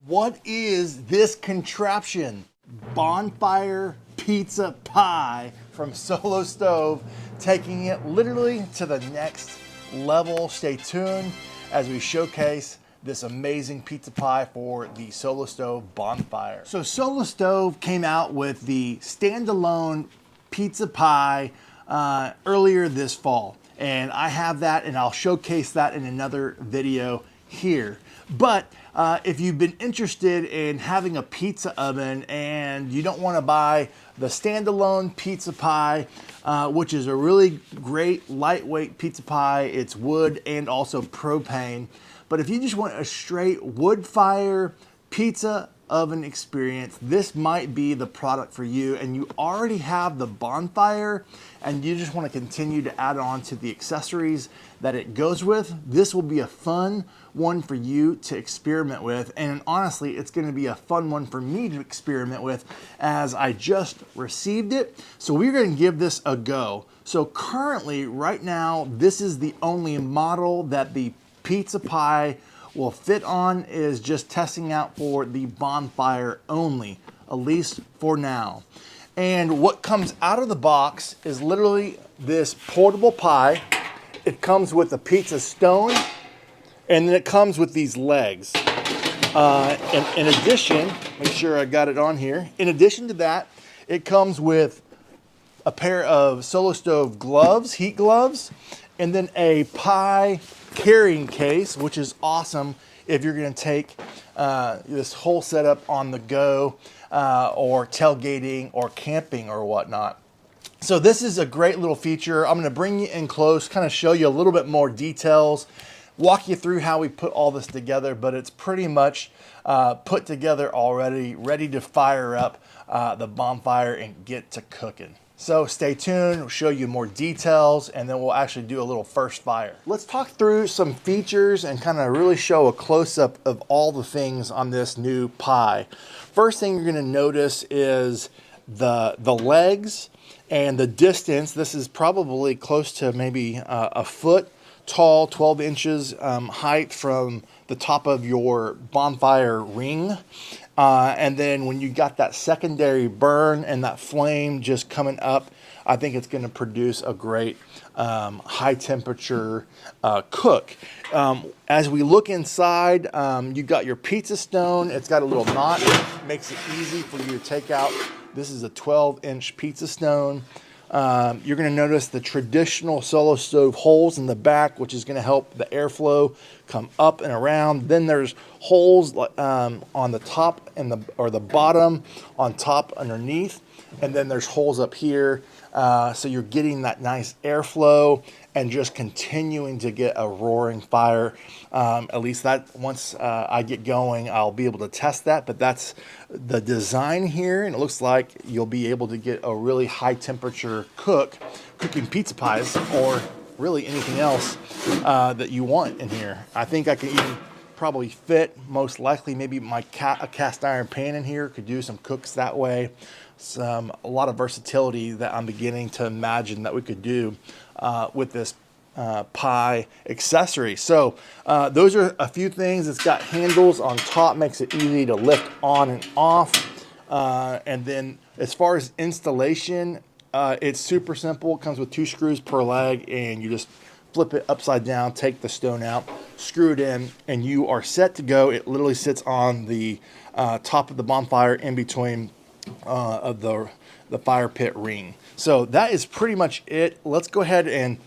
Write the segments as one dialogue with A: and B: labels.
A: What is this contraption? Bonfire pizza pie from Solo Stove, taking it literally to the next level. Stay tuned as we showcase this amazing pizza pie for the Solo Stove Bonfire. So Solo Stove came out with the standalone pizza pie earlier this fall, and I have that, and I'll showcase that in another video here. But if you've been interested in having a pizza oven and you don't want to buy the standalone pizza pie, which is a really great lightweight pizza pie, it's wood and also propane. But if you just want a straight wood fire pizza oven experience, this might be the product for you, and you already have the bonfire and you just want to continue to add on to the accessories that it goes with. This will be a fun one for you to experiment with, and honestly it's going to be a fun one for me to experiment with as I just received it. So we're going to give this a go. So currently right now this is the only model that the pizza pie will fit on, is just testing out for the bonfire only, at least for now. And what comes out of the box is literally this portable pie. It comes with a pizza stone, and then it comes with these legs. And in addition, make sure I got it on here. In addition to that, it comes with a pair of Solo Stove gloves, heat gloves, and then a pie carrying case, which is awesome if you're going to take this whole setup on the go, or tailgating or camping or whatnot. So this is a great little feature. I'm going to bring you in close, kind of show you a little bit more details, walk you through how we put all this together, but it's pretty much put together already, ready to fire up the bonfire and get to cooking. So stay tuned, we'll show you more details, and then we'll actually do a little first fire. Let's talk through some features and kind of really show a close-up of all the things on this new pie. First thing you're gonna notice is the legs and the distance. This is probably close to maybe a foot tall, 12 inches height from the top of your bonfire ring. And then when you got that secondary burn and that flame just coming up, I think it's going to produce a great high temperature cook. As we look inside, you got your pizza stone. It's got a little knot, makes it easy for you to take out. This is a 12-inch pizza stone. You're going to notice the traditional Solo Stove holes in the back, which is going to help the airflow come up and around. Then there's holes on the top and the bottom, on top underneath, and then there's holes up here. So you're getting that nice airflow and just continuing to get a roaring fire. At least that once I get going, I'll be able to test that, but that's the design here, and it looks like you'll be able to get a really high temperature cooking pizza pies, or really anything else that you want in here. I think I can even probably fit, most likely, maybe a cast iron pan in here. Could do some cooks that way. A lot of versatility that I'm beginning to imagine that we could do with this pie accessory. So those are a few things. It's got handles on top, makes it easy to lift on and off. And then as far as installation, it's super simple. It comes with 2 screws per leg, and you just flip it upside down, take the stone out, screw it in, and you are set to go. It literally sits on the top of the bonfire in between of the fire pit ring. So that is pretty much it. Let's go ahead and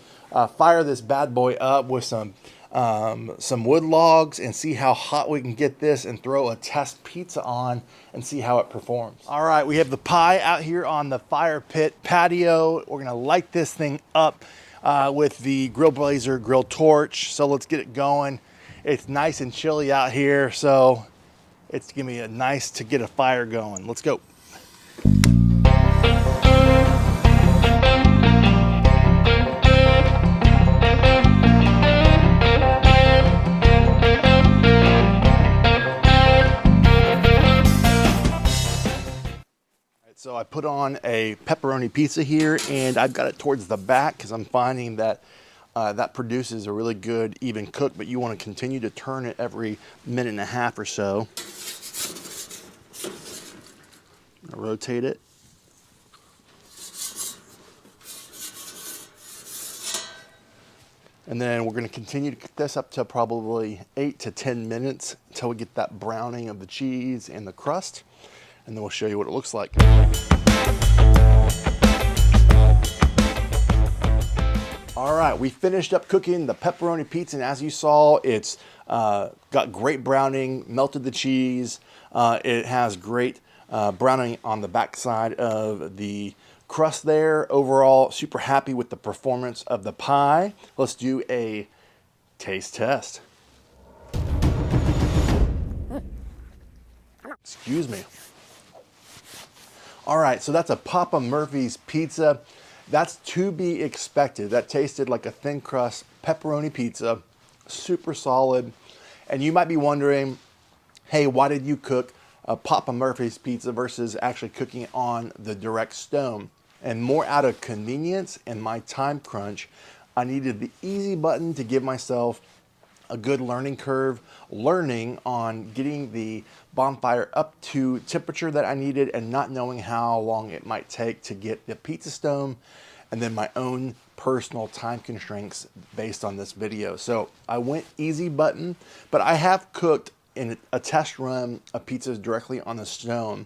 A: fire this bad boy up with some wood logs and see how hot we can get this, and throw a test pizza on and see how it performs. All right, we have the pie out here on the fire pit patio. We're gonna light this thing up with the Grill Blazer grill torch. So let's get it going. It's nice and chilly out here, so it's gonna be nice to get a fire going. Let's go. So I put on a pepperoni pizza here, and I've got it towards the back because I'm finding that that produces a really good even cook, but you want to continue to turn it every minute and a half or so. Rotate it. And then we're going to continue to cook this up to probably 8 to 10 minutes until we get that browning of the cheese and the crust. And then we'll show you what it looks like. All right, we finished up cooking the pepperoni pizza, and as you saw, it's got great browning, melted the cheese. It has great browning on the back side of the crust there. Overall, super happy with the performance of the pie. Let's do a taste test. Excuse me. All right, so that's a Papa Murphy's pizza. That's to be expected. That tasted like a thin crust pepperoni pizza, super solid. And you might be wondering, hey, why did you cook a Papa Murphy's pizza versus actually cooking it on the direct stone? And more out of convenience and my time crunch, I needed the easy button to give myself a good learning curve, learning on getting the bonfire up to temperature that I needed and not knowing how long it might take to get the pizza stone, and then my own personal time constraints based on this video. So I went easy button, but I have cooked in a test run of pizzas directly on the stone.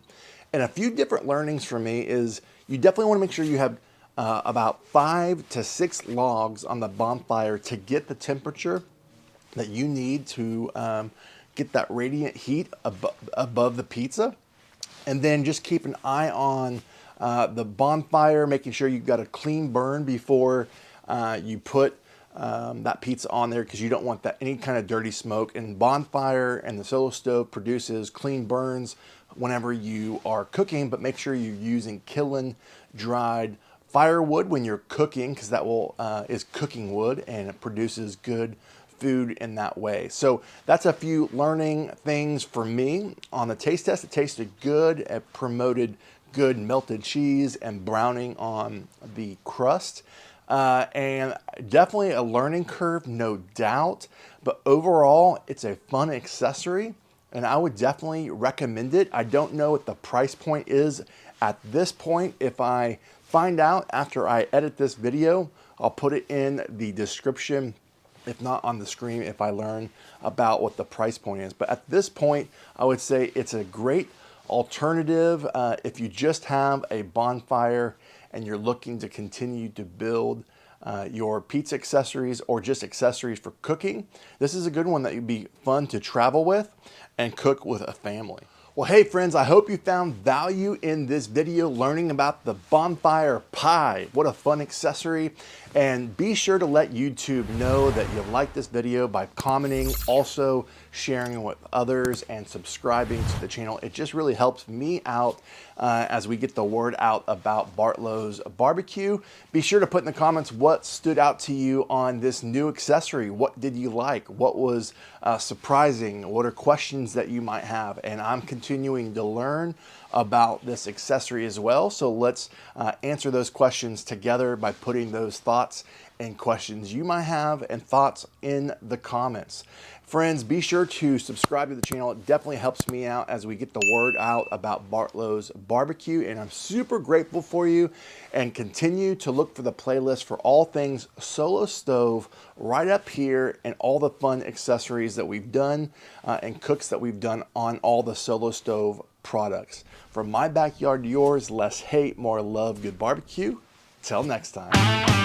A: And a few different learnings for me is you definitely want to make sure you have about 5 to 6 logs on the bonfire to get the temperature that you need to get that radiant heat above the pizza. And then just keep an eye on the bonfire, making sure you've got a clean burn before you put that pizza on there, because you don't want that any kind of dirty smoke. And bonfire and the Solo Stove produces clean burns whenever you are cooking, but make sure you're using kiln dried firewood when you're cooking, because that will is cooking wood and it produces good food in that way. So that's a few learning things for me on the taste test. It tasted good. It promoted good melted cheese and browning on the crust. And definitely a learning curve, no doubt. But overall, it's a fun accessory, and I would definitely recommend it. I don't know what the price point is at this point. If I find out after I edit this video, I'll put it in the description, if not on the screen, if I learn about what the price point is. But at this point, I would say it's a great alternative if you just have a bonfire and you're looking to continue to build your pizza accessories or just accessories for cooking. This is a good one that would be fun to travel with and cook with a family. Well, hey friends, I hope you found value in this video learning about the bonfire pie. What a fun accessory. And be sure to let YouTube know that you like this video by commenting, also sharing with others and subscribing to the channel. It just really helps me out as we get the word out about Bartlow's barbecue. Be sure to put in the comments what stood out to you on this new accessory. What did you like? What was surprising? What are questions that you might have? And I'm continuing to learn about this accessory as well. So let's answer those questions together by putting those thoughts and questions you might have and thoughts in the comments. Friends, be sure to subscribe to the channel. It definitely helps me out as we get the word out about Bartlow's barbecue, and I'm super grateful for you. And continue to look for the playlist for all things Solo Stove right up here, and all the fun accessories that we've done and cooks that we've done on all the Solo Stove products. From my backyard to yours, less hate, more love, good barbecue. Till next time.